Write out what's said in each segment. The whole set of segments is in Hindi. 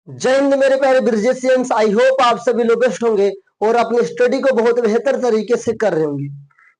जय हिंद मेरे प्यारे ब्रिजेशियंस। आई होप आप सभी लोग बेस्ट होंगे और अपनी स्टडी को बहुत बेहतर तरीके से कर रहे होंगे।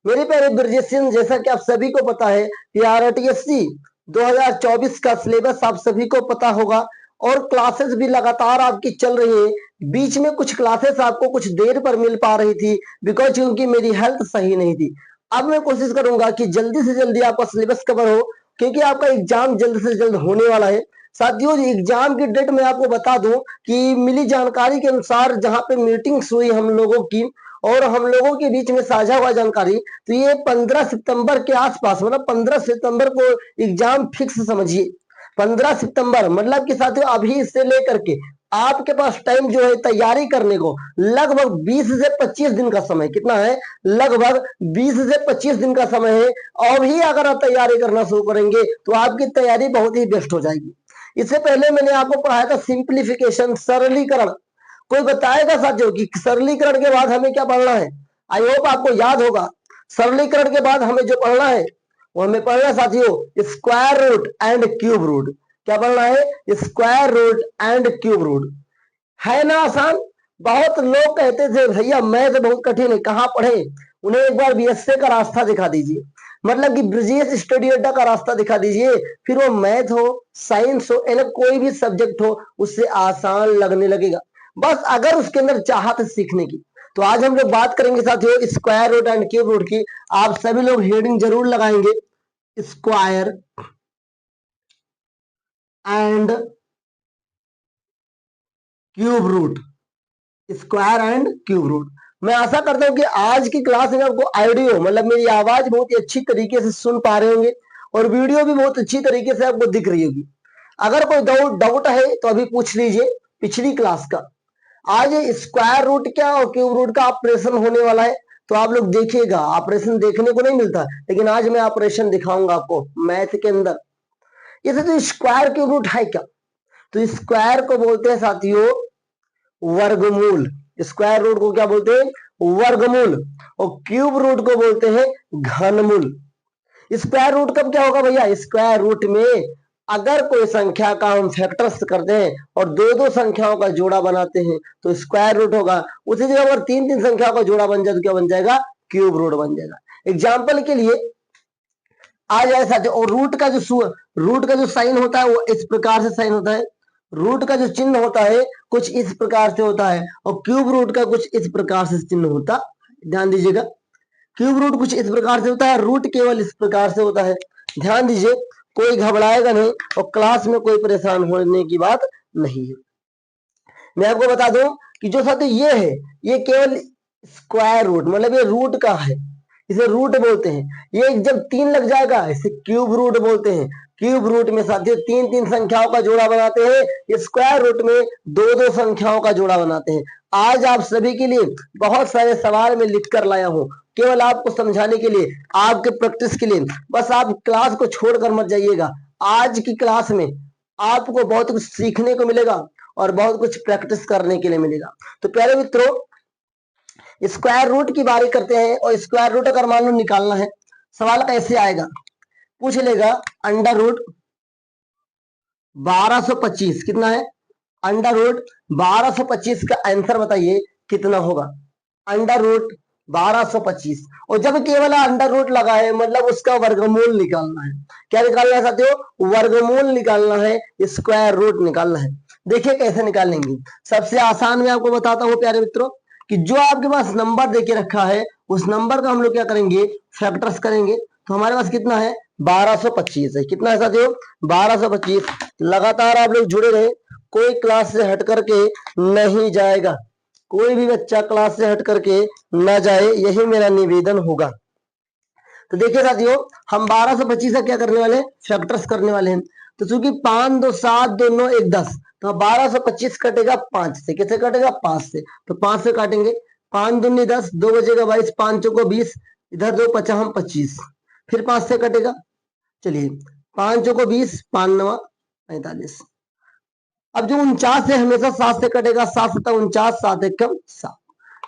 मेरे प्यारे ब्रिजेशियन, जैसा कि आप सभी को पता है कि आरटीएससी 2024 का सिलेबस आप सभी को पता होगा और क्लासेस भी लगातार आपकी चल रही है। बीच में कुछ क्लासेस आपको कुछ देर पर मिल पा रही थी बिकॉज क्योंकि मेरी हेल्थ सही नहीं थी। अब मैं कोशिश करूंगा कि जल्दी से जल्दी आपका सिलेबस कवर हो क्योंकि आपका एग्जाम जल्द से जल्द होने वाला है। साथियों, एग्जाम की डेट मैं आपको बता दूं कि मिली जानकारी के अनुसार जहां पे मीटिंग्स हुई हम लोगों की और हम लोगों के बीच में साझा हुआ जानकारी, तो ये 15 सितंबर के आसपास, मतलब 15 सितंबर को एग्जाम फिक्स समझिए। 15 सितंबर मतलब कि साथियों अभी से लेकर के आपके पास टाइम जो है तैयारी करने को लगभग 20 से 25 दिन का समय। कितना है? लगभग 20 से 25 दिन का समय है। अभी अगर आप तैयारी करना शुरू करेंगे तो आपकी तैयारी बहुत ही बेस्ट हो जाएगी। इससे पहले मैंने आपको पढ़ाया था सिंप्लीफिकेशन, सरलीकरण। कोई बताएगा साथियों कि सरलीकरण के बाद हमें क्या पढ़ना है? आई होप आपको याद होगा। सरलीकरण के बाद हमें जो पढ़ना है वो हमें पढ़ना है साथियों square root and cube root. क्या पढ़ना है? Square root and cube root. है ना आसान? बहुत लोग कहते थे भैया मैथ बहुत कठिन है, कहाँ पढ़े? उन्हें एक बार बीएसए का रास्ता दिखा दीजिए, मतलब कि ब्रिजेश स्टडी अड्डा का रास्ता दिखा दीजिए, फिर वो मैथ हो, साइंस हो, यानी कोई भी सब्जेक्ट हो उससे आसान लगने लगेगा, बस अगर उसके अंदर चाहत है सीखने की। तो आज हम लोग बात करेंगे साथियों square root and cube root की। आप सभी लोग हेडिंग जरूर लगाएंगे, square and cube root. Square and cube root. मैं आशा करता हूं कि आज की क्लास में आपको ऑडियो, मतलब मेरी आवाज बहुत ही अच्छी तरीके से सुन पा रहे होंगे और वीडियो भी बहुत अच्छी तरीके से आपको दिख रही होगी। अगर कोई डाउट है तो अभी पूछ लीजिए पिछली क्लास का। आज स्क्वायर रूट क्या और क्यूब रूट का ऑपरेशन होने वाला है, तो आप लोग देखिएगा। ऑपरेशन देखने को नहीं मिलता, लेकिन आज मैं ऑपरेशन दिखाऊंगा आपको मैथ के अंदर। इसे तो स्क्वायर क्यूब रूट है क्या? तो स्क्वायर को बोलते हैं साथियों वर्गमूल। स्क्वायर रूट को क्या बोलते हैं? वर्गमूल। और क्यूब रूट को बोलते हैं घनमूल। स्क्वायर रूट कब क्या होगा भैया? स्क्वायर रूट में अगर कोई संख्या का हम फैक्टर्स करते हैं और दो दो संख्याओं का जोड़ा बनाते हैं तो स्क्वायर रूट होगा। उसी जगह पर तीन तीन संख्याओं का जोड़ा बन जाए तो क्या बन जाएगा? क्यूब रूट बन जाएगा। एग्जाम्पल के लिए आ जाए साथियों, और रूट का जो साइन होता है वो इस प्रकार से साइन होता है। रूट का जो चिन्ह होता है कुछ इस प्रकार से होता है और क्यूब रूट का कुछ इस प्रकार से चिन्ह होता है। ध्यान दीजिएगा, क्यूब रूट कुछ इस प्रकार से होता है, रूट केवल इस प्रकार से होता है। ध्यान दीजिए, कोई घबराएगा नहीं और क्लास में कोई परेशान होने की बात नहीं है। मैं आपको बता दूं कि जो साथी ये है ये केवल स्क्वायर रूट, मतलब ये रूट का है, इसे रूट बोलते हैं। ये जब तीन लग जाएगा इसे क्यूब रूट बोलते हैं। क्यूब रूट में साथियों तीन तीन संख्याओं का जोड़ा बनाते हैं, स्क्वायर रूट में दो दो संख्याओं का जोड़ा बनाते हैं। आज आप सभी के लिए बहुत सारे सवाल में लिख कर लाया हूं, केवल आपको समझाने के लिए, आपके प्रैक्टिस के लिए। बस आप क्लास को छोड़कर मत जाइएगा। आज की क्लास में आपको बहुत कुछ सीखने को मिलेगा और बहुत कुछ प्रैक्टिस करने के लिए मिलेगा। तो प्यारे मित्रों, स्क्वायर रूट की बारी करते हैं। और स्क्वायर रूट अगर मान लो निकालना है, सवाल कैसे आएगा? पूछ लेगा अंडर रूट 1225 कितना है? अंडर रूट 1225 का आंसर बताइए कितना होगा? अंडर रूट 1225, और जब केवल अंडर रूट लगा है मतलब उसका वर्गमूल निकालना है। क्या निकालना है साथियों? वर्गमूल निकालना है, स्क्वायर रूट निकालना है। देखिए कैसे निकालेंगे। सबसे आसान मैं आपको बताता हूं प्यारे मित्रों कि जो आपके पास नंबर देके रखा है उस नंबर का हम लोग क्या करेंगे? फैक्टर्स करेंगे। तो हमारे पास कितना है? 1225 है। कितना है साथियों? 1225। लगातार आप लोग जुड़े रहे, कोई क्लास से हट करके नहीं जाएगा, कोई भी बच्चा क्लास से हट करके ना जाए, यही मेरा निवेदन होगा। तो देखिए साथियों, हम 1225 का क्या करने वाले हैं? फैक्टर्स करने वाले हैं। तो चूंकि 5 2 7 2 9 1 10, तो 1225 कटेगा 5 से। किससे कटेगा? 5 से। तो 5 से काटेंगे, 5 दूनी 10, 2 बचेगा 22, 5 चौको 20, इधर 2 पचा हम 25, फिर 5 से कटेगा। चलिए 5 चौको 20, 5 9 45। अब जो 49 है हमेशा 7 से कटेगा, 7 7 49, 7 1 7।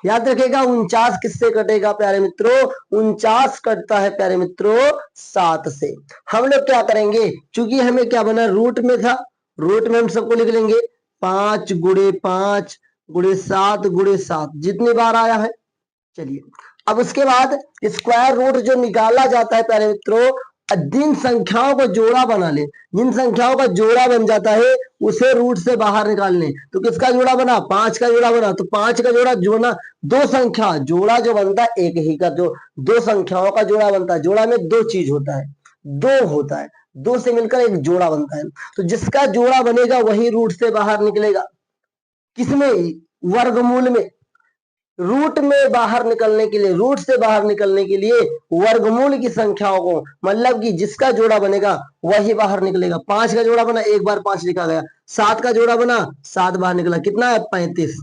याद रखेगा 49 किससे कटेगा प्यारे मित्रों? 49 कटता है प्यारे मित्रों 7 से। हम लोग क्या करेंगे, चूंकि हमें क्या बना, रूट में था, रूट में हम सबको लिख लेंगे 5 गुणे 5 गुणे 7 गुणे 7 जितनी बार आया है। चलिए अब उसके बाद स्क्वायर रूट जो निकाला जाता है प्यारे मित्रों, जिन संख्याओं को जोड़ा बना ले, जिन संख्याओं का जोड़ा बन जाता है उसे रूट से बाहर निकाल ले। तो किसका जोड़ा बना? 5 का जोड़ा बना। तो 5 का जोड़ा जोड़ना, दो संख्या जोड़ा जो बनता है एक ही का, जो दो संख्याओं का जोड़ा बनता है। जोड़ा में दो चीज होता है, दो होता है, दो से मिलकर एक जोड़ा बनता है। तो जिसका जोड़ा बनेगा वही रूट से बाहर निकलेगा। किसमें? वर्गमूल में। रूट में बाहर निकलने के लिए, रूट से बाहर निकलने के लिए वर्गमूल की संख्याओं को, मतलब कि जिसका जोड़ा बनेगा वही बाहर निकलेगा। 5 का जोड़ा बना, एक बार 5 लिखा गया। 7 का जोड़ा बना, 7 बाहर निकला। कितना है? 35।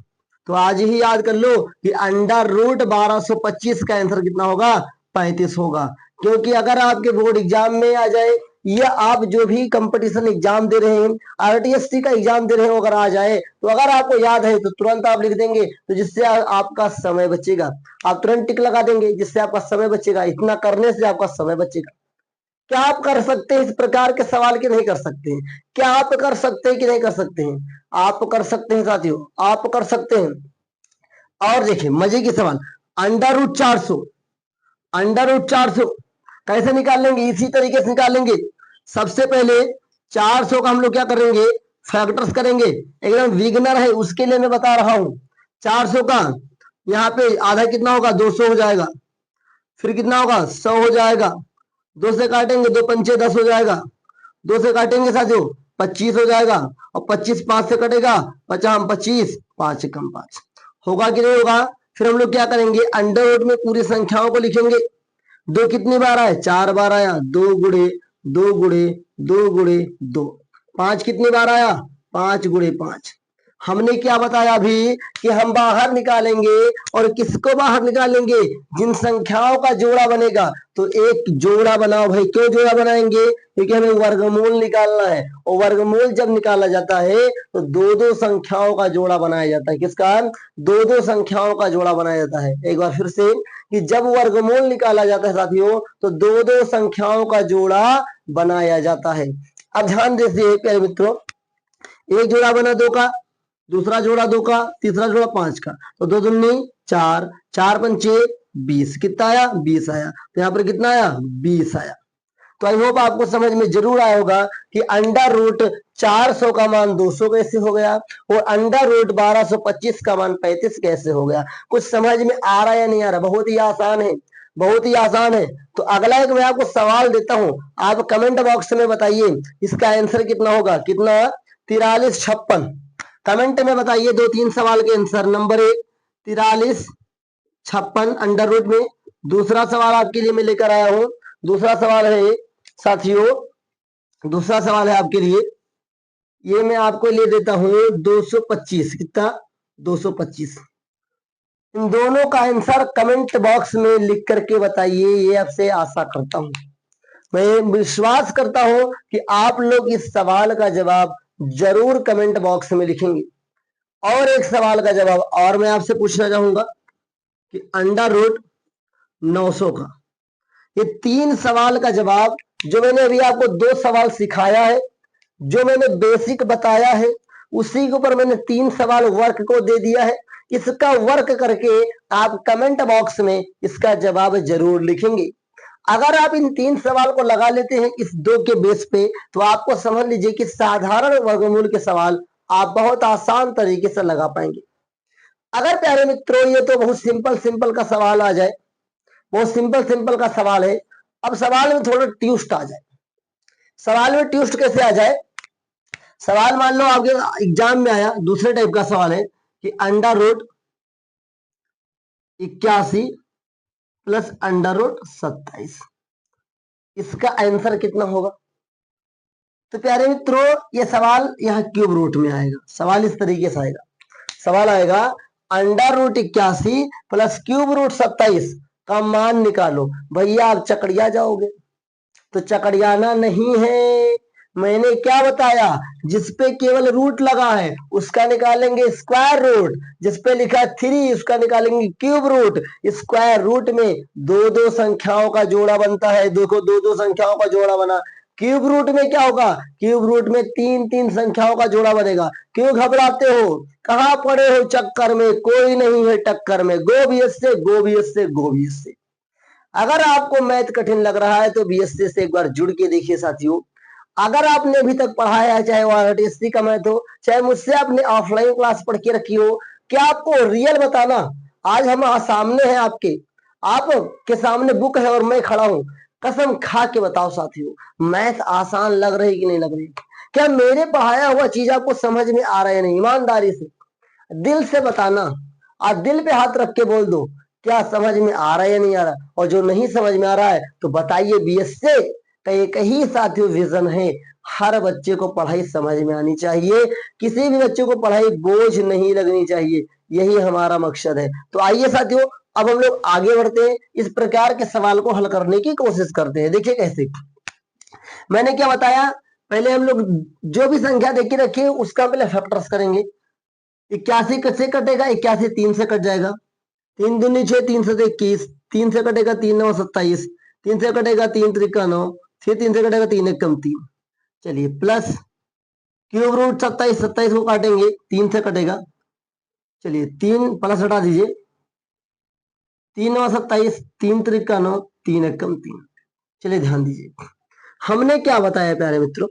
तो आज ही याद कर लो कि अंडर रूट 1225 का आंसर कितना होगा? 35 होगा। क्योंकि अगर आपके बोर्ड एग्जाम में आ जाए या आप जो भी कंपटीशन एग्जाम दे रहे हैं, आरटीएसटी का एग्जाम दे रहे हो, अगर आ जाए तो अगर आपको याद है तो तुरंत आप लिख देंगे, तो जिससे आपका समय बचेगा। आप तुरंत टिक लगा देंगे जिससे आपका समय बचेगा। इतना करने से आपका समय बचेगा। क्या आप कर सकते हैं इस प्रकार के सवाल की नहीं कर सकते हैं? क्या आप कर सकते हैं कि नहीं कर सकते हैं? आप कर सकते हैं साथियों, आप कर सकते हैं। और देखिए मजे की सवाल, अंडर रूट 400, अंडर रूट 400 कैसे निकाल लेंगे? इसी तरीके से निकालेंगे। सबसे पहले 400 का हम लोग क्या करेंगे? फैक्टर्स करेंगे। एकदम बिगनर है उसके लिए मैं बता रहा हूं। 400 का यहाँ पे आधा कितना होगा? 200 हो जाएगा। फिर कितना होगा? 100 हो जाएगा। 2 से काटेंगे, 2 पंचे 10 हो जाएगा। 2 से काटेंगे साथियों 25 हो जाएगा। और 25 5 से कटेगा, 50 25, 5 कम 5 होगा कि नहीं होगा? फिर हम लोग क्या करेंगे? अंडर रूट में पूरी संख्याओं को लिखेंगे। दो कितनी बार आया? 4 बार आया। 2 गुणे 2 गुणे 2 गुणे 2। 5 कितनी बार आया? 5 गुणे 5। हमने क्या बताया अभी कि हम बाहर निकालेंगे। और किसको बाहर निकालेंगे? जिन संख्याओं का जोड़ा बनेगा। तो एक जोड़ा बनाओ भाई। क्यों जोड़ा बनाएंगे? क्योंकि हमें वर्गमूल निकालना है। और वर्गमूल जब निकाला जाता है तो दो दो संख्याओं का जोड़ा बनाया जाता है। किसका? दो दो संख्याओं का जोड़ा बनाया जाता है। एक बार फिर से, कि जब वर्गमूल निकाला जाता है साथियों तो दो दो संख्याओं का जोड़ा बनाया जाता है। अब ध्यान दीजिए प्यारे मित्रों, एक जोड़ा बना 2 का, दूसरा जोड़ा 2 का, तीसरा जोड़ा 5 का। तो 2 दूनी 4, 4 पंचे 20। कितना आया? 20 आया। तो यहाँ पर कितना आया? 20 आया। तो आई होप आपको समझ में जरूर आया होगा कि अंडर रूट 400 का मान 200 कैसे हो गया और अंडर रूट 1225 का मान 35 कैसे हो गया। कुछ समझ में आ रहा है या नहीं आ रहा? बहुत ही आसान है, बहुत ही आसान है। तो अगला एक मैं आपको सवाल देता हूं, आप कमेंट बॉक्स में बताइए इसका आंसर कितना होगा। कितना? 43 56। कमेंट में बताइए 2-3 सवाल के आंसर। नंबर 1 43 56 अंडर रूट में। दूसरा सवाल आपके लिए मैं लेकर आया हूं। दूसरा सवाल है साथियों, दूसरा सवाल है आपके लिए, ये मैं आपको ले देता हूं 225। कितना? 225। इन दोनों का आंसर कमेंट बॉक्स में लिख करके बताइए, ये आपसे आशा करता हूं। मैं विश्वास करता हूं कि आप लोग इस सवाल का जवाब जरूर कमेंट बॉक्स में लिखेंगे। और एक सवाल का जवाब और मैं आपसे पूछना चाहूंगा कि अंडर रूट 900 का, ये 3 सवाल का जवाब, जो मैंने अभी आपको 2 सवाल सिखाया है, जो मैंने बेसिक बताया है, उसी के ऊपर मैंने 3 सवाल वर्क को दे दिया है। इसका वर्क करके आप कमेंट बॉक्स में इसका जवाब जरूर लिखेंगे। अगर आप इन 3 सवाल को लगा लेते हैं इस 2 के बेस पे, तो आपको समझ लीजिए कि साधारण वर्गमूल के सवाल आप बहुत आसान तरीके से लगा पाएंगे। अगर प्यारे मित्रों ये तो बहुत सिंपल सिंपल का सवाल आ जाए, बहुत सिंपल सिंपल का सवाल है। अब सवाल में थोड़ा ट्विस्ट आ जाए। सवाल में ट्विस्ट कैसे आ जाए? सवाल मान लो आपके एग्जाम में आया, दूसरे टाइप का सवाल है कि under root 81 plus under root 27, इसका आंसर कितना होगा? तो प्यारे मित्रों ये सवाल यहाँ क्यूब रूट में आएगा। सवाल इस तरीके से आएगा, सवाल आएगा under root 81 plus cube root 27 का मान निकालो। भैया आप चकड़िया जाओगे, तो चकड़ियाना नहीं है। मैंने क्या बताया? जिसपे केवल रूट लगा है उसका निकालेंगे स्क्वायर रूट, जिसपे लिखा है 3 उसका निकालेंगे क्यूब रूट। स्क्वायर रूट में दो दो संख्याओं का जोड़ा बनता है। देखो दो दो संख्याओं का जोड़ा बना, क्यूब रूट में क्या होगा, क्यूब रूट में तीन तीन संख्याओं का जोड़ा बनेगा। क्यों घबराते हो, कहां पड़े हो चक्कर में, कोई नहीं है टक्कर में। गो बीएस से, गो बीएस से, गो बीएस से। अगर आपको मैथ कठिन लग रहा है तो बीएससी से एक बार जुड़ के देखिए साथियों। अगर आपने अभी तक पढ़ाया है, चाहे वो आरटीएससी का मैथ हो, चाहे मुझसे आपने ऑफलाइन क्लास पढ़ के रखी हो, क्या आपको रियल बताना, आज हम सामने हैं आपके, आपके सामने बुक है और मैं खड़ा हूं, कसम खा के बताओ साथियों, मैथ आसान लग रही कि नहीं लग रही? क्या मेरे पढ़ाया हुआ चीज आपको समझ में आ रहा है नहीं? ईमानदारी से दिल से बताना, आज दिल पे हाथ रख के बोल दो, क्या समझ में आ रहा है या नहीं आ रहा? और जो नहीं समझ में आ रहा है तो बताइए। बीएससी का एक ही साथियों विजन है, हर बच्चे को पढ़ाई समझ में आनी चाहिए, किसी भी बच्चे को पढ़ाई बोझ नहीं लगनी चाहिए, यही हमारा मकसद है। तो आइए साथियों, अब हम लोग आगे बढ़ते हैं, इस प्रकार के सवाल को हल करने की कोशिश करते हैं। देखिए कैसे, मैंने क्या बताया, पहले हम लोग जो भी संख्या देख के रखिए उसका पहले फैक्टर्स करेंगे। 81 से कटेगा, 81 3 से कट जाएगा, 3 दूनी 6, 3 से 21, 3 से कटेगा 3 9 27, 3 से कटेगा 3 त्रिका 9, फिर 3 से कटेगा 3 1 3। चलिए प्लस क्यूब रूट 27, 27 को काटेंगे 3 से कटेगा, चलिए 3 प्लस हटा दीजिए, 3 9 27, 3 त्रिका 9, 3 1 3। चलिए ध्यान दीजिए, हमने क्या बताया प्यारे मित्रों,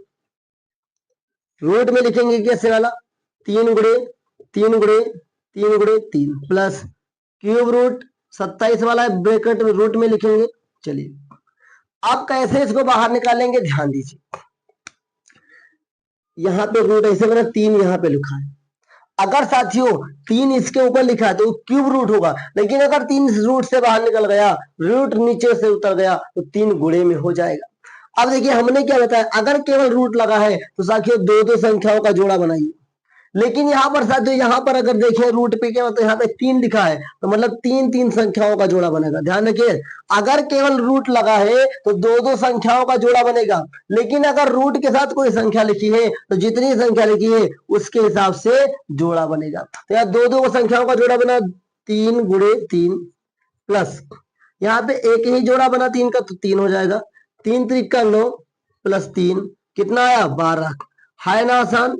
रूट में लिखेंगे कैसे वाला, 3 गुणे 3 गुणे 3 गुणे 3 प्लस क्यूब रूट 27 वाला ब्रैकेट में रूट में लिखेंगे। चलिए आप कैसे इसको बाहर निकालेंगे, ध्यान दीजिए, यहाँ पे रूट ऐसे बना, 3 यहाँ पे लिखा है, अगर साथियों 3 इसके ऊपर लिखा है तो क्यूब रूट होगा, लेकिन अगर 3 रूट से बाहर निकल गया, रूट नीचे से उतर गया तो 3 गुणे में हो जाएगा। अब देखिए हमने क्या बताया, अगर केवल रूट लगा है तो साथियों दो दो संख्याओं का जोड़ा बनाइए, लेकिन यहाँ पर साथियों, यहाँ पर अगर देखें रूट पे क्या, तो यहाँ पे 3 लिखा है, तो मतलब 3 3 संख्याओं का जोड़ा बनेगा। ध्यान रखिए, अगर केवल रूट लगा है तो दो दो संख्याओं का जोड़ा बनेगा, लेकिन अगर रूट के साथ कोई संख्या लिखी है तो जितनी संख्या लिखी है उसके हिसाब से जोड़ा बनेगा। तो यहाँ दो दो संख्याओं का जोड़ा बना, 3 गुणे 3 प्लस यहाँ पे एक ही जोड़ा बना 3 का, तो 3 हो जाएगा, 3 त्रिका 9 प्लस 3 कितना आया, 12। है ना आसान?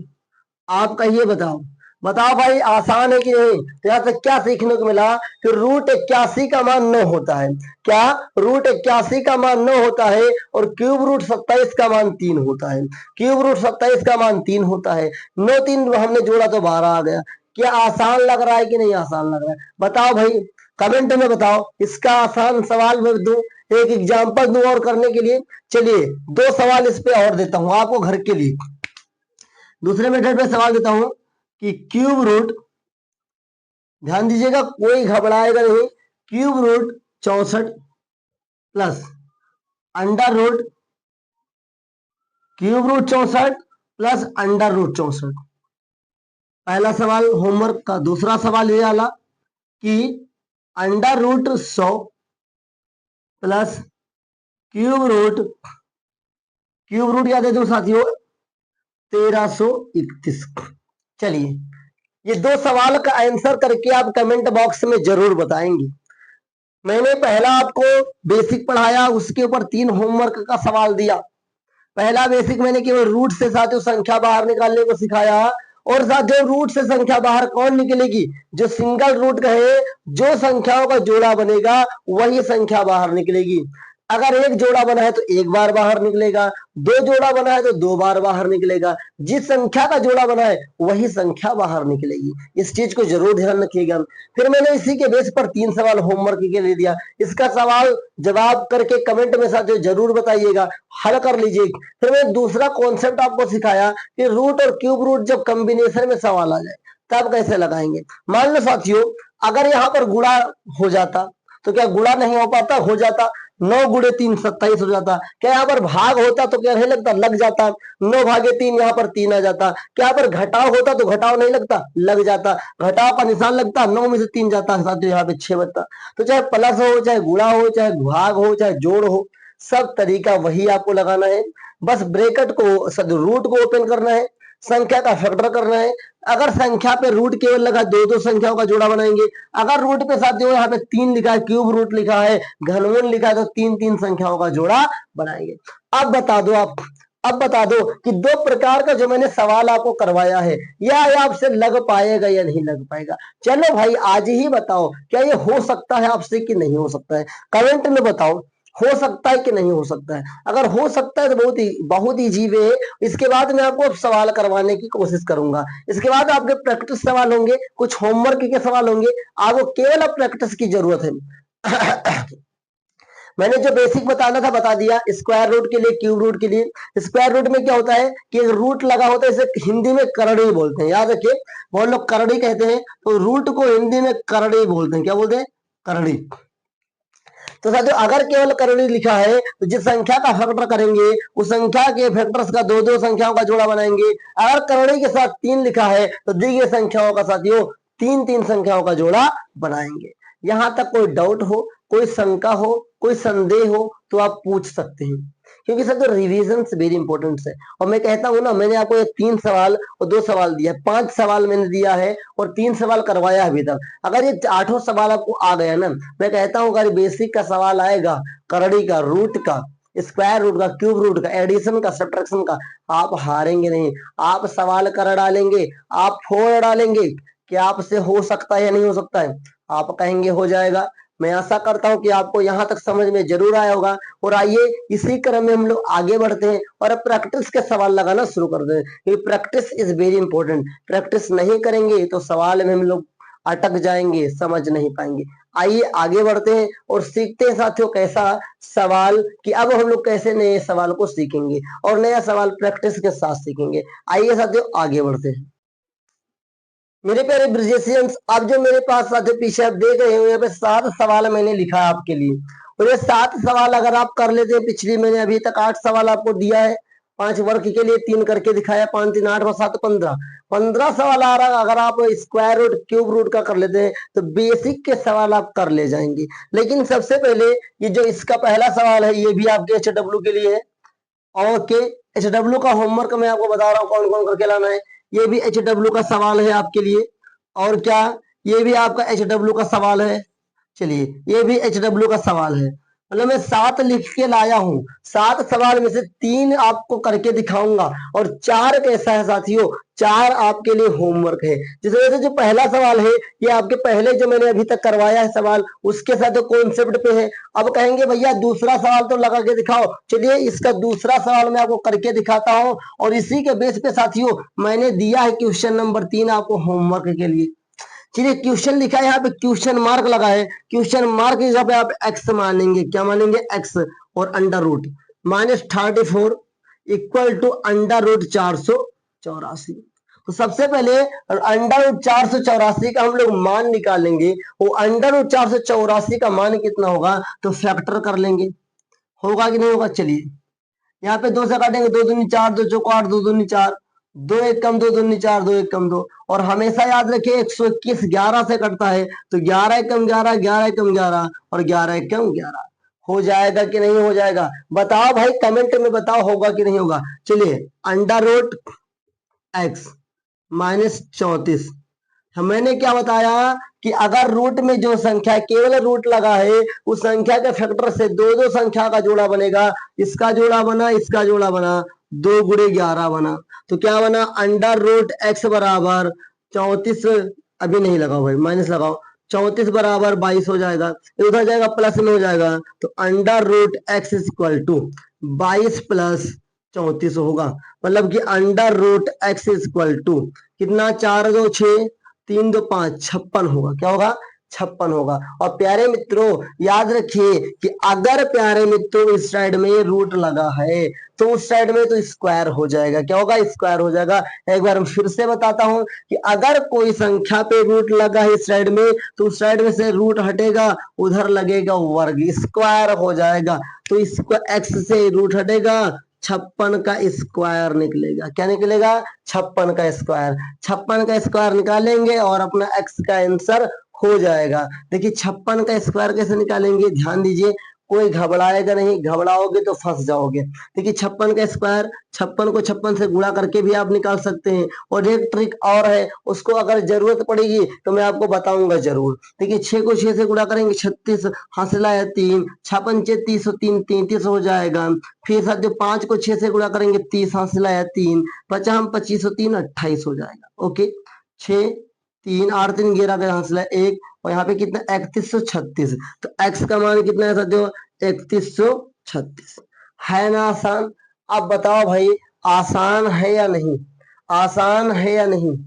आप कहिए, बताओ बताओ भाई, आसान है कि नहीं? तो यहाँ से क्या सीखने को मिला कि रूट 81 का मान 9 होता है। क्या रूट 81 का मान 9 होता है और क्यूब रूट 27 का मान 3 होता है। क्यूब रूट 27 का मान 3 होता है, 9 3 हमने जोड़ा तो 12 आ गया। क्या आसान लग रहा है कि नहीं आसान लग रहा है? बताओ भाई, कमेंट में बताओ। इसका आसान सवाल मैं दूं, एक एग्जाम्पल दूं और करने के लिए। चलिए 2 सवाल इस पे और देता हूं आपको घर के लिए। दूसरे मेथड पे सवाल देता हूं कि क्यूब रूट, ध्यान दीजिएगा कोई घबराएगा नहीं, cube root 64 plus under root, cube root 64 plus under root 64। पहला सवाल होमवर्क का। दूसरा सवाल ये वाला कि under root 100 plus cube root, cube root क्या दे दूं साथियों, 1331। चलिए ये 2 सवाल का आंसर करके आप कमेंट बॉक्स में जरूर बताएंगे। मैंने पहला आपको बेसिक पढ़ाया, उसके ऊपर 3 होमवर्क का सवाल दिया। पहला बेसिक मैंने केवल रूट से साथियों संख्या बाहर निकालने को सिखाया, और साथियों रूट से संख्या बाहर कौन निकलेगी, जो सिंगल रूट कहे, जो संख्याओं का जोड़ा बनेगा वही संख्या बाहर निकलेगी। अगर एक जोड़ा बना है तो एक बार बाहर निकलेगा, दो जोड़ा बना है तो 2 बार बाहर निकलेगा, जिस संख्या का जोड़ा बना है वही संख्या बाहर निकलेगी। इस चीज को जरूर ध्यान रखिएगा। फिर मैंने इसी के बेस पर 3 सवाल होमवर्क के लिए दिया, इसका सवाल जवाब करके कमेंट में साथियों जरूर बताइएगा, हल कर लीजिए। फिर मैंने दूसरा कॉन्सेप्ट आपको सिखाया कि रूट और क्यूब रूट जब कॉम्बिनेशन में सवाल आ जाए तब कैसे लगाएंगे। मान लो साथियों अगर यहाँ पर गुणा हो जाता, तो क्या गुणा नहीं हो पाता, हो जाता, 9 गुणे 3 27 हो जाता। क्या यहाँ पर भाग होता तो क्या नहीं लगता, लग जाता, 9 भागे 3 यहाँ पर 3 आ जाता। क्या यहाँ पर घटाव होता तो घटाव नहीं लगता, लग जाता, घटाव का निशान लगता, 9 में से 3 जाता, साथियों यहाँ पे 6 बचता। तो चाहे प्लस हो, चाहे गुणा हो, चाहे भाग हो, चाहे जोड़ हो, सब तरीका वही आपको लगाना है। बस ब्रैकेट को, रूट को ओपन करना है, संख्या का फैक्टर करना है। अगर संख्या पे रूट केवल लगा दो दो संख्याओं का जोड़ा बनाएंगे। अगर रूट पे साथियों यहाँ पे 3 लिखा है, क्यूब रूट लिखा है, घनमूल लिखा है, तो 3 संख्याओं का जोड़ा बनाएंगे। अब बता दो कि दो प्रकार का जो मैंने सवाल आपको करवाया है, यह आपसे लग पाएगा या नहीं लग पाएगा। चलो भाई आज ही बताओ, क्या ये हो सकता है आपसे कि नहीं हो सकता है? कमेंट में बताओ, हो सकता है कि नहीं हो सकता है। अगर हो सकता है तो बहुत इजी वे है। इसके बाद मैं आपको सवाल करवाने की कोशिश करूंगा। इसके बाद आपके प्रैक्टिस सवाल होंगे, कुछ होमवर्क के सवाल होंगे, आपको केवल अब प्रैक्टिस की जरूरत है। मैंने जो बेसिक बताना था बता दिया। स्क्वायर रूट के लिए, क्यूब रूट के लिए। स्क्वायर रूट में क्या होता है कि एक रूट लगा होता है, इसे हिंदी में करड़ी बोलते हैं, याद रखिए, बहुत लोग करड़ी कहते हैं, तो रूट को हिंदी में करड़ी बोलते हैं। क्या बोलते हैं? करड़ी। तो साथियों अगर केवल करड़ी लिखा है तो जिस संख्या का फैक्टर करेंगे उस संख्या के फैक्टर्स का दो दो संख्याओं का जोड़ा बनाएंगे। अगर करड़ी के साथ 3 लिखा है तो दी गई संख्याओं का साथियों 3 संख्याओं का जोड़ा बनाएंगे। यहां तक कोई डाउट हो, कोई शंका हो, कोई संदेह हो तो आप पूछ सकते हैं, क्योंकि सर तो रिवीजन वेरी इंपॉर्टेंट है। और मैं कहता हूं ना, मैंने आपको 3 सवाल और 2 सवाल दिया, 5 सवाल मैंने दिया है और 3 सवाल करवाया अभी तक। अगर ये 8 सवाल आपको आ गया ना, मैं कहता हूं अगर बेसिक का सवाल आएगा, करड़ी का, रूट का, स्क्वायर रूट का, क्यूब रूट का, एडिशन का, सब्ट्रैक्शन का, आप हारेंगे नहीं। आप सवाल कर डालेंगे, आप फोड़ डालेंगे कि आपसे हो सकता है या नहीं हो सकता है, आप कहेंगे हो जाएगा। मैं आशा करता हूं कि आपको यहां तक समझ में जरूर आया होगा। और आइए इसी क्रम में हम लोग आगे बढ़ते हैं और अब प्रैक्टिस के सवाल लगाना शुरू कर दें, क्योंकि practice is very important. Practice नहीं करेंगे तो सवाल में हम लोग अटक जाएंगे, समझ नहीं पाएंगे। आइए आगे बढ़ते हैं और सीखते हैं साथियों कैसा सवाल, कि अब हम लोग कैसे नए सवाल को सीखेंगे और नया सवाल प्रैक्टिस के साथ सीखेंगे। आइए साथियों आगे बढ़ते हैं। मेरे प्यारे ब्रिजेशियंस, आप जो मेरे पास साथियों पीछे आप देख रहे हो, यहाँ पे 7 सवाल मैंने लिखा है आपके लिए। और ये 7 सवाल अगर आप कर लेते हैं, पिछली मैंने अभी तक 8 सवाल आपको दिया है, 5 वर्ग के लिए 3 करके दिखाया, 5 3 8 और 7 15, 15 सवाल आ रहा। अगर आप स्क्वायर रूट, क्यूब रूट का कर लेते हैं तो बेसिक के सवाल आप कर ले जाएंगे। लेकिन सबसे पहले ये जो इसका पहला सवाल है, ये भी आपके HW के लिए है। ओके, HW का होमवर्क मैं आपको बता रहा हूँ कौन कौन करके लाना है। ये भी HW का सवाल है आपके लिए। और क्या, ये भी आपका HW का सवाल है। चलिए, ये भी HW का सवाल है। मतलब मैं 7 लिख के लाया हूं। 7 सवाल में से 3 आपको करके दिखाऊंगा और 4 कैसा है साथियों, 4 आपके लिए होमवर्क है। जिस वजह से जो पहला सवाल है ये आपके पहले जो मैंने अभी तक करवाया है सवाल, उसके साथ जो कॉन्सेप्ट पे है। अब कहेंगे भैया दूसरा सवाल तो लगा के दिखाओ। चलिए, इसका दूसरा सवाल मैं आपको करके दिखाता हूं और इसी के बेस पे साथियों मैंने दिया है क्वेश्चन नंबर 3 आपको होमवर्क के लिए। चलिए, क्वेश्चन लिखा है यहाँ पे, क्वेश्चन मार्क लगा है। क्वेश्चन मार्क की जगह पे आप एक्स मानेंगे। क्या मानेंगे? एक्स। और under root -34 equal to under root 484। तो सबसे पहले अंडर रूट 484 का हम लोग मान निकालेंगे। वो अंडर रूट 484 का मान कितना होगा तो फैक्टर कर लेंगे। होगा कि नहीं होगा? चलिए, यहाँ पे 2 से काटेंगे, 2 दूनी 4, 2 चौको 8, 2 दूनी 4, 2 एक कम 2 दूनी 4, 2 एक कम 2। और हमेशा याद रखिए 121 11 से कटता है, तो 11 एकम 11, 11 एकम 11 और 11 एकम 11। हो जाएगा कि नहीं हो जाएगा? बताओ भाई, कमेंट में बताओ होगा कि नहीं होगा। चलिए, अंडर रूट एक्स -34। मैंने क्या बताया कि अगर रूट में जो संख्या केवल रूट लगा है उस संख्या के फैक्टर से दो दो संख्या का जोड़ा बनेगा। इसका जोड़ा बना, इसका जोड़ा बना, 2 गुणे 11 बना। तो क्या बना? अंडर रूट एक्स बराबर 34, अभी नहीं लगाओ भाई, माइनस लगाओ, 34 बराबर 22 हो जाएगा। ये उधर जाएगा प्लस में हो जाएगा, तो under root x equal to 22 plus 34 होगा। मतलब कि under root x equal to कितना? 4 2 6, 3 2 5, 56 होगा। क्या होगा? 56 होगा। और प्यारे मित्रों याद रखिए कि अगर प्यारे मित्रों इस साइड में रूट लगा है तो उस साइड में तो स्क्वायर हो जाएगा। क्या होगा? स्क्वायर हो जाएगा। एक बार फिर से बताता हूं कि अगर कोई संख्या पे रूट लगा है इस साइड में तो उस साइड में से रूट हटेगा, उधर लगेगा वर्ग, स्क्वायर हो जाएगा। तो इसको एक्स से रूट हटेगा, 56 का स्क्वायर निकलेगा। क्या निकलेगा? 56 का स्क्वायर। 56 का स्क्वायर निकालेंगे और अपना एक्स का आंसर हो जाएगा। देखिए 56 का स्क्वायर कैसे निकालेंगे, ध्यान दीजिए। कोई घबराएगा नहीं, घबराओगे तो फंस जाओगे। देखिए 56 का स्क्वायर, 56 को 56 से गुणा करके भी आप निकाल सकते हैं। और एक ट्रिक और है, उसको अगर जरूरत पड़ेगी तो मैं आपको बताऊंगा जरूर। देखिए 6 को 6 से गुणा करेंगे 36, हासिल आया 3, 6 पंचे 30, 3 33 हो जाएगा। फिर साथियों 5 को 6 से गुणा करेंगे 30, हासिल आया 3, 50 हम 25 3 28 हो जाएगा। ओके 6 3 8 3 11 का हासिल है 1, और यहाँ पे कितना 3136। तो x का मान कितना है साथियों 3136। है ना आसान? अब बताओ भाई आसान है या नहीं, आसान है या नहीं,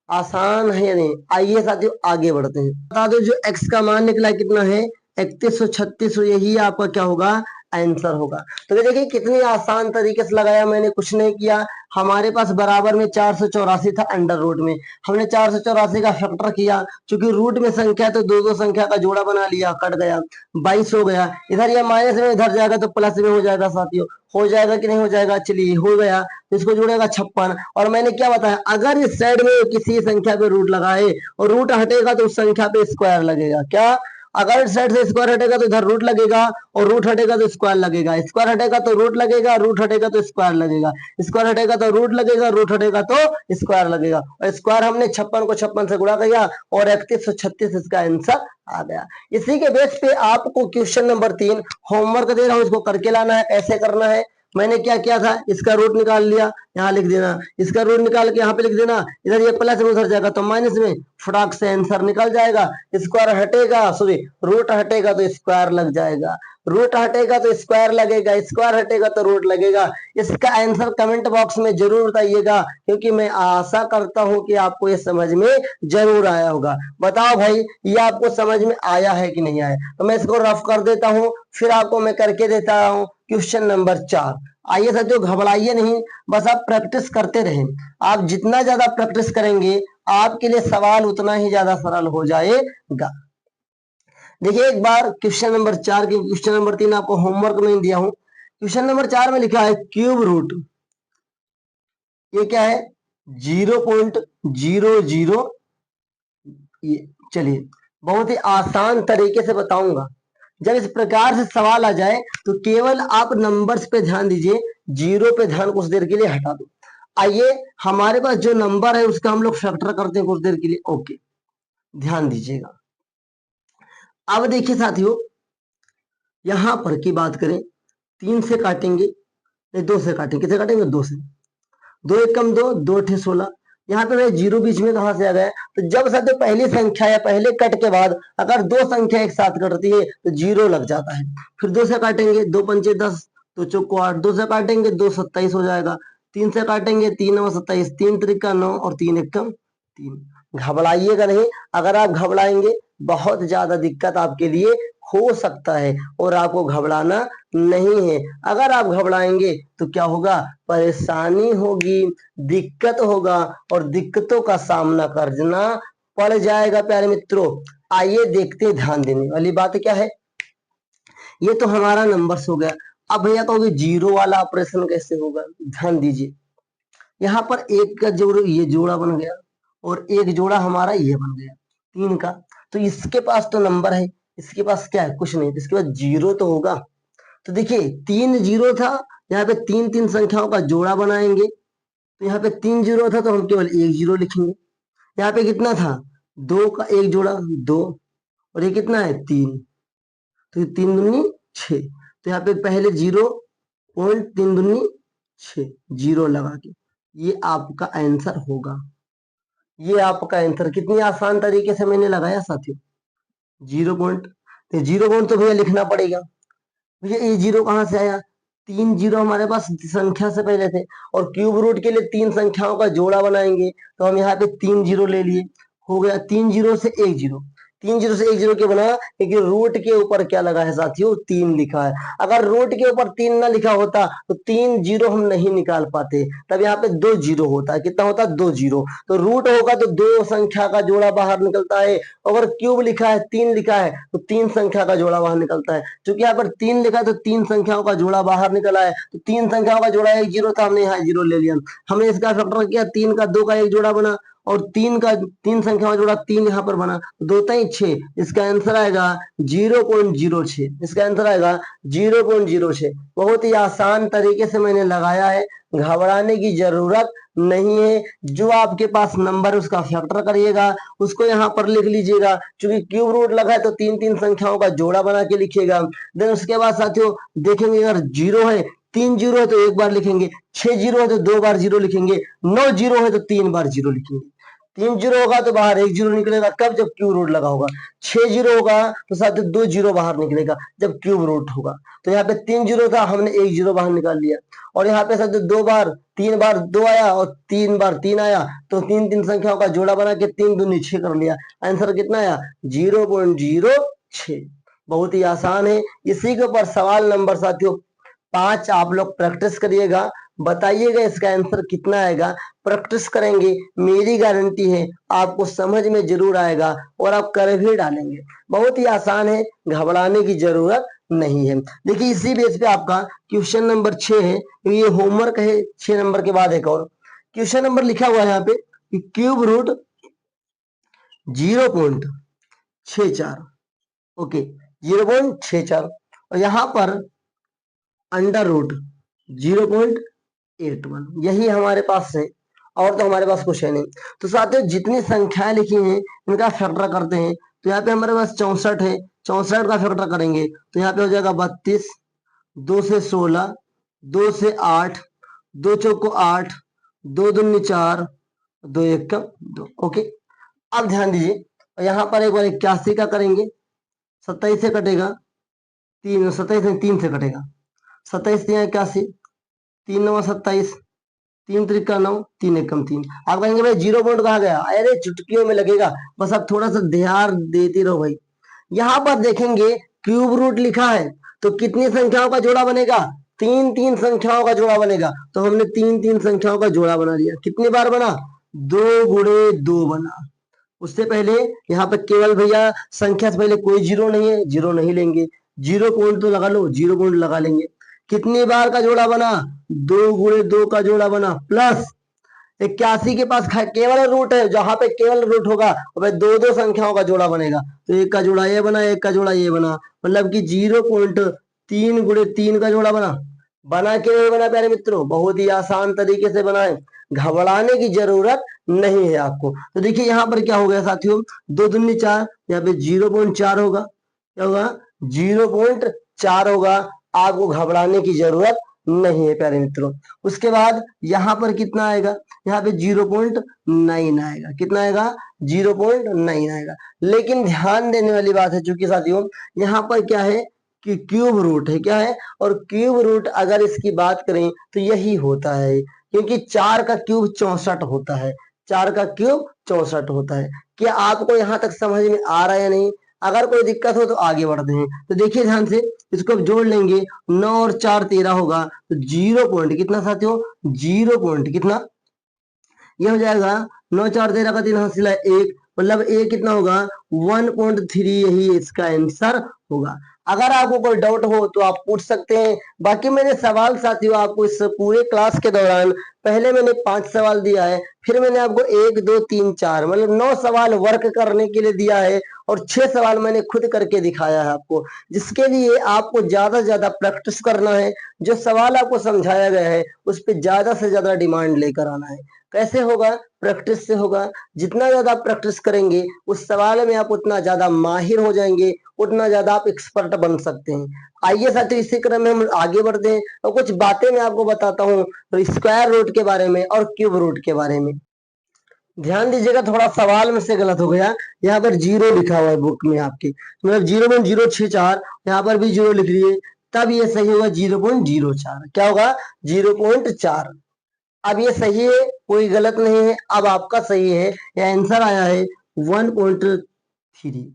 आसान है या नहीं? आइए साथियों आगे बढ़ते हैं। बता दो जो x का मान निकला कितना है 3136, यही आपका क्या होगा आंसर होगा। तो देखिए कितनी आसान तरीके से लगाया मैंने, कुछ नहीं किया। हमारे पास बराबर में 484 था अंडर रूट में, हमने 484 का फैक्टर किया, क्योंकि रूट में संख्या तो दो दो संख्या का जोड़ा बना लिया, कट गया 22 हो गया। इधर ये माइनस में इधर जाएगा तो प्लस में हो जाएगा साथियों, हो जाएगा कि नहीं हो जाएगा? चलिए हो गया, तो इसको जोड़ेगा 56। और मैंने क्या बताया, अगर इस साइड में किसी संख्या पे रूट लगाए और रूट हटेगा तो उस संख्या पे स्क्वायर लगेगा। क्या? अगर इस साइड से स्क्वायर हटेगा तो इधर रूट लगेगा, और रूट हटेगा तो स्क्वायर लगेगा, स्क्वायर हटेगा तो रूट लगेगा, रूट हटेगा तो स्क्वायर लगेगा, स्क्वायर हटेगा तो रूट लगेगा, रूट हटेगा तो स्क्वायर लगेगा। और स्क्वायर हमने 56 को 56 से गुणा किया और 3136 इसका आंसर आ गया। इसी के बेस पे आपको क्वेश्चन नंबर 3 होमवर्क दे रहा हूं, इसको करके लाना है। कैसे करना है? मैंने क्या किया था, इसका रूट निकाल लिया, यहाँ लिख देना, इसका रूट निकाल के यहाँ पे लिख देना, इधर ये प्लस में उधर जाएगा तो माइनस में, फटाक से आंसर निकल जाएगा। स्क्वायर हटेगा, सॉरी रूट हटेगा तो स्क्वायर लग जाएगा, रूट हटेगा तो स्क्वायर लगेगा, स्क्वायर हटेगा तो रूट लगेगा। इसका आंसर कमेंट बॉक्स में जरूर बताइएगा, क्योंकि मैं आशा करता हूं कि आपको ये समझ में जरूर आया होगा। बताओ भाई ये आपको समझ में आया है कि नहीं आया? तो मैं इसको रफ कर देता हूं, फिर आपको मैं करके देता हूं क्वेश्चन नंबर 4। आइए साथियों घबराइए नहीं, बस आप प्रैक्टिस करते रहें। आप जितना ज्यादा प्रैक्टिस करेंगे आपके लिए सवाल उतना ही ज्यादा सरल हो जाएगा। देखिए एक बार क्वेश्चन नंबर 4 की, क्वेश्चन नंबर 3 आपको होमवर्क में दिया हूं। क्वेश्चन नंबर 4 में लिखा है क्यूब रूट, ये क्या है 0.00। ये चलिए बहुत ही आसान तरीके से बताऊंगा। जब इस प्रकार से सवाल आ जाए तो केवल आप नंबर्स पे ध्यान दीजिए, जीरो पे ध्यान कुछ देर के लिए हटा दो। आइए हमारे पास जो नंबर है उसका हम लोग फैक्टर करते हैं कुछ देर के लिए। ओके ध्यान दीजिएगा। अब देखिए साथियों यहां पर की बात करें, 3 से काटेंगे, नहीं 2 से काटेंगे, किसे काटेंगे 2 से, 2 एक कम 2, 2 अठे 16। यहाँ पे भाई जीरो बीच में कहां से आ गया? तो जब साथियों पहली संख्या या पहले कट के बाद अगर दो संख्या एक साथ कटती है तो जीरो लग जाता है। फिर 2 से काटेंगे, 2 पंचे 10, 2 चौको 8, 2 से काटेंगे 2 27 हो जाएगा, 3 से काटेंगे 3 9 27, 3 त्रिका 9 और 3 एकम 3। घबराइएगा नहीं, अगर आप घबराएंगे बहुत ज्यादा दिक्कत आपके लिए हो सकता है, और आपको घबराना नहीं है। अगर आप घबराएंगे तो क्या होगा? परेशानी होगी, दिक्कत होगा, और दिक्कतों का सामना करना पड़ जाएगा प्यारे मित्रों। आइए देखते हैं, ध्यान देने वाली बात क्या है। ये तो हमारा नंबर्स हो गया। अब भैया कहोगे जीरो वाला ऑपरेशन कैसे होगा? ध्यान दीजिए, यहाँ पर एक का जोड़, ये जोड़ा बन गया, और एक जोड़ा हमारा ये बन गया 3 का। तो इसके पास तो नंबर है, इसके पास क्या है? कुछ नहीं, तो इसके पास जीरो तो होगा। तो देखिए 3 जीरो था, यहाँ पे 3 3 संख्याओं का जोड़ा बनाएंगे, तो यहाँ पे 3 जीरो था तो हम केवल 1 जीरो लिखेंगे। यहाँ पे कितना था? 2 का एक जोड़ा 2, और ये कितना है 3, तो 3 दूनी 6। तो यहाँ पे पहले 0.3 दूनी 6, जीरो लगा के ये आपका आंसर होगा। ये आपका आंसर कितनी आसान तरीके से मैंने लगाया साथियों, 0 तो 0 तो भैया लिखना पड़ेगा। भैया ये जीरो कहां से आया? 3 जीरो हमारे पास संख्या से पहले थे, और क्यूब रूट के लिए 3 संख्याओं का जोड़ा बनाएंगे, तो हम यहाँ पे 3 जीरो ले लिए, हो गया 3 जीरो से 1 जीरो। 3 जीरो से 1 जीरो क्यों बना? क्योंकि रूट के ऊपर क्या लगा है साथियों? 3 लिखा है। अगर रूट के ऊपर 3 ना लिखा होता तो 3 जीरो हम नहीं निकाल पाते, तब यहाँ पे 2 जीरो होता है। कितना होता है? 2 जीरो। तो रूट होगा तो 2 संख्या का जोड़ा बाहर निकलता है। अगर क्यूब लिखा है, 3 लिखा है, तो 3 संख्या का जोड़ा बाहर निकलता है। क्योंकि यहाँ पर 3 लिखा है तो 3 संख्याओं का जोड़ा बाहर निकला है, तो 3 संख्याओं का जोड़ा 1 जीरो था, हमने यहाँ जीरो ले लिया। हमने इसका फैक्टर किया, 3 का 2 का एक जोड़ा बना, और तीन संख्याओं का जोड़ा 3 यहाँ पर बना, 2 3 6, इसका आंसर आएगा 0.06। इसका आंसर आएगा 0.06। बहुत ही आसान तरीके से मैंने लगाया है, घबराने की जरूरत नहीं है। जो आपके पास नंबर उसका फैक्टर करिएगा, उसको यहाँ पर लिख लीजिएगा। चूंकि क्यूब रूट लगा है तो 3 संख्याओं का जोड़ा बना के लिखिएगा। देन उसके बाद साथियों देखेंगे अगर 0 है, 3 0 है तो 1 बार लिखेंगे, 6 0 है तो 2 बार 0 लिखेंगे, 9 0 है तो 3 बार 0 लिखेंगे। 3 0 होगा तो बाहर 1 0 निकलेगा, कब? जब क्यूब रूट लगा होगा। 6 0 होगा तो साथ 2 0 बाहर निकलेगा जब क्यूब रूट होगा। तो यहाँ पे 3 0 था, हमने 1 0 बाहर निकाल लिया। और यहाँ पे साथ 3 बार 2 आया और 3 बार 3 आया, तो 3 संख्याओं का जोड़ा बना के 3 दूनी 6 कर लिया। आंसर कितना आया? 0.06। बहुत ही आसान है। इसी के ऊपर सवाल नंबर साथियों 5 आप लोग प्रैक्टिस करिएगा, बताइएगा इसका आंसर कितना आएगा। प्रैक्टिस करेंगे, मेरी गारंटी है आपको समझ में जरूर आएगा और आप कर भी डालेंगे। बहुत ही आसान है, घबराने की जरूरत नहीं है। देखिए इसी बेस पे आपका क्वेश्चन नंबर 6 है, ये होमवर्क है। 6 नंबर के बाद एक और क्वेश्चन नंबर लिखा हुआ है यहाँ पे कि क्यूब रूट 0.64, ओके 0.64, और यहाँ पर अंडर रूट 0.81, यही हमारे पास है, और तो हमारे पास कुछ है नहीं। तो साथियों जितनी संख्याएं लिखी हैं इनका फैक्टर करते हैं। तो यहाँ पे हमारे पास 64 है, 64 का फैक्टर करेंगे तो यहाँ पे हो जाएगा 32, 2 से 16, 2 से 8, 2 चौको 8, 2 दूनी 4, 2 एक 2, ओके। अब ध्यान दीजिए, यहाँ पर एक बार 81 का करेंगे, 27 से कटेगा, 3 से कटेगा, 27 3 81, 3 9 27, 3 त्रिका 9, 3 एकम 3। आप कहेंगे भाई 0 पॉइंट कहाँ गया? अरे चुटकियों में लगेगा, बस आप थोड़ा सा ध्यान देते रहो भाई। यहाँ पर देखेंगे क्यूब रूट लिखा है तो कितनी संख्याओं का जोड़ा बनेगा? 3 संख्याओं का जोड़ा बनेगा। तो हमने 3 संख्याओं का जोड़ा बना लिया। कितनी बार बना? 2 गुणे 2 बना। उससे पहले यहाँ पे केवल भैया संख्या से पहले कोई जीरो नहीं है, जीरो नहीं लेंगे। 0 पॉइंट तो लगा लो, 0 पॉइंट लगा लेंगे। कितनी बार का जोड़ा बना? 2 गुणे 2 का जोड़ा बना, प्लस 81 के पास केवल रूट है, जहां पे केवल रूट होगा वह 2 संख्याओं का जोड़ा बनेगा। तो एक का जोड़ा ये बना, एक का जोड़ा ये बना, मतलब कि 0.3 गुणे 3 का जोड़ा बना के नहीं बना प्यारे मित्रों? बहुत ही आसान तरीके से बना है, घबराने की जरूरत नहीं है आपको। तो देखिए यहाँ पर क्या हो गया साथियों, 2 दूनी 4, यहाँ पे 0.4 होगा। क्या होगा? 0.4 होगा। आपको घबराने की जरूरत नहीं है प्यारे मित्रों। उसके बाद यहाँ पर कितना आएगा? यहाँ पे 0.9 आएगा। कितना आएगा? 0.9 आएगा। लेकिन ध्यान देने वाली बात है, चूंकि साथियों यहाँ पर क्या है कि क्यूब रूट है, क्या है? और क्यूब रूट अगर इसकी बात करें तो यही होता है, क्योंकि 4 का क्यूब 64 होता है। 4 का क्यूब 64 होता है। क्या आपको यहाँ तक समझ में आ रहा है या नहीं? अगर कोई दिक्कत हो तो आगे बढ़ते हैं। तो देखिए ध्यान से, इसको जोड़ लेंगे, 9 और 4 13 होगा, तो 0 पॉइंट कितना साथियों? 0 पॉइंट कितना? ये हो जाएगा 9 4 13 का 3 हासिल है 1, मतलब ए कितना होगा? 1.3, यही इसका आंसर होगा। अगर आपको कोई डाउट हो तो आप पूछ सकते हैं। बाकी मैंने सवाल साथियों आपको इस पूरे क्लास के दौरान पहले मैंने 5 सवाल दिया है, फिर मैंने आपको 1 2 3 4 मतलब 9 सवाल वर्क करने के लिए दिया है, और 6 सवाल मैंने खुद करके दिखाया है आपको, जिसके लिए आपको ज्यादा से ज्यादा प्रैक्टिस करना है। जो सवाल आपको समझाया गया है उस पर ज्यादा से ज्यादा डिमांड लेकर आना है। कैसे होगा? प्रैक्टिस से होगा। जितना ज्यादा प्रैक्टिस करेंगे उस सवाल में आप उतना ज्यादा माहिर हो जाएंगे, उतना ज्यादा आप एक्सपर्ट बन सकते हैं। आइए साथियों इसी क्रम में हम आगे बढ़ते हैं और कुछ बातें मैं आपको बताता हूँ स्क्वायर रूट के बारे में और क्यूब रूट के बारे में। ध्यान दीजिएगा, थोड़ा सवाल में से गलत हो गया। यहाँ पर 0 लिखा हुआ है बुक में आपके, मतलब 0.064, यहाँ पर भी 0 लिख लिए, तब ये सही होगा 0.04। क्या होगा? 0.4। अब ये सही है, कोई गलत नहीं है। अब आपका सही है, यह आंसर आया है 1.3।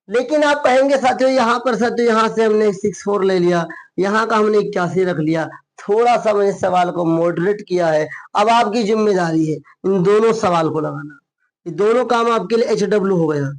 लेकिन आप कहेंगे साथियों यहाँ पर, साथियों यहाँ से हमने 64 ले लिया, यहाँ का हमने 81 रख लिया, थोड़ा सा मैंने सवाल को मॉडरेट किया है। अब आपकी जिम्मेदारी है इन दोनों सवाल को लगाना। ये दोनों काम आपके लिए HW हो गया।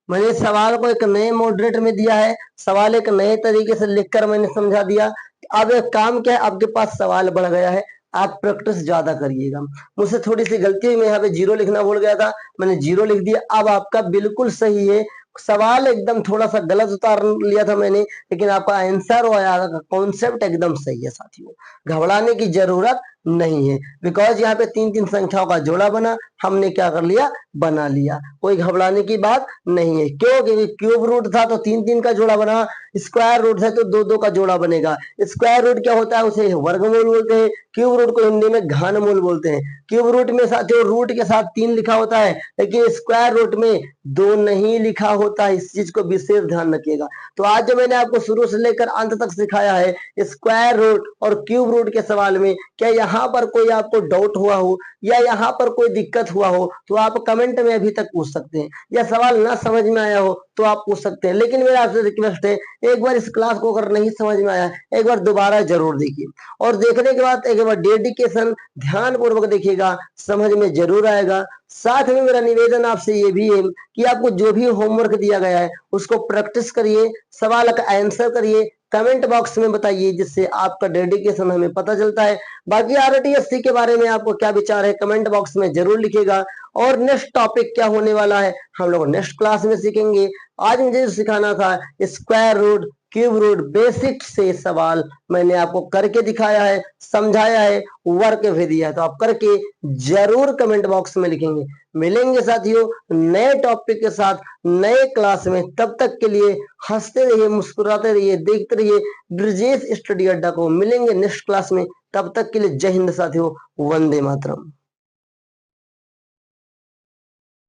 मैंने सवाल को एक नए मॉडरेट में दिया है, सवाल एक नए तरीके से लिखकर मैंने समझा दिया। अब एक काम क्या है, आपके पास सवाल बढ़ गया है, आप प्रैक्टिस ज्यादा करिएगा। मुझसे थोड़ी सी गलती हुई, मैं यहाँ पे 0 लिखना भूल गया था, मैंने 0 लिख दिया। अब आपका बिल्कुल सही है, सवाल एकदम थोड़ा सा गलत उतार लिया था मैंने, लेकिन आपका आंसर और आपका कॉन्सेप्ट एकदम सही है साथियों। घबराने की जरूरत नहीं है, बिकॉज यहाँ पे 3 संख्याओं का जोड़ा बना, हमने क्या कर लिया, बना लिया। कोई घबराने की बात नहीं है। क्यों? क्योंकि क्यूब रूट था तो 3 का जोड़ा बना, स्क्वायर रूट है तो 2 का जोड़ा बनेगा। स्क्वायर रूट क्या होता है, उसे वर्गमूल बोलते हैं। क्यूब रूट को हिंदी में घनमूल बोलते हैं। क्यूब रूट में साथियों रूट के साथ 3 लिखा होता है, लेकिन स्क्वायर रूट में 2 नहीं लिखा होता है। इस चीज को विशेष ध्यान रखिएगा। तो आज जो मैंने आपको शुरू से लेकर अंत तक सिखाया है स्क्वायर रूट और क्यूब रूट के सवाल में, क्या यहाँ पर कोई आपको डाउट हुआ हो या यहाँ पर कोई दिक्कत हुआ हो तो आप कमेंट में अभी तक पूछ सकते हैं, या सवाल ना समझ में आया हो तो आप पूछ सकते हैं। लेकिन मेरा आपसे रिक्वेस्ट है, एक बार इस क्लास को अगर नहीं समझ में आया, एक बार दोबारा जरूर देखिए, और देखने के बाद एक बार डेडिकेशन ध्यान पूर्वक देखिएगा, समझ में जरूर आएगा। साथ में मेरा निवेदन आपसे ये भी है कि आपको जो भी होमवर्क दिया गया है उसको प्रैक्टिस करिए, सवाल का आंसर करिए, कमेंट बॉक्स में बताइए, जिससे आपका डेडिकेशन हमें पता चलता है। बाकी आरटीएससी के बारे में आपको क्या विचार है कमेंट बॉक्स में जरूर लिखिएगा। और नेक्स्ट टॉपिक क्या होने वाला है हम लोग नेक्स्ट क्लास में सीखेंगे। आज मुझे जो सिखाना था square root, cube root, basic से सवाल मैंने आपको करके दिखाया है, समझाया है, वर्क भी दिया है, तो आप करके जरूर कमेंट बॉक्स में लिखेंगे। मिलेंगे साथियों नए टॉपिक के साथ नए क्लास में, तब तक के लिए हंसते रहिए, मुस्कुराते रहिए, देखते रहिए ब्रिजेश स्टडी अड्डा को। मिलेंगे नेक्स्ट क्लास में, तब तक के लिए जय हिंद साथियों, वंदे मातरम।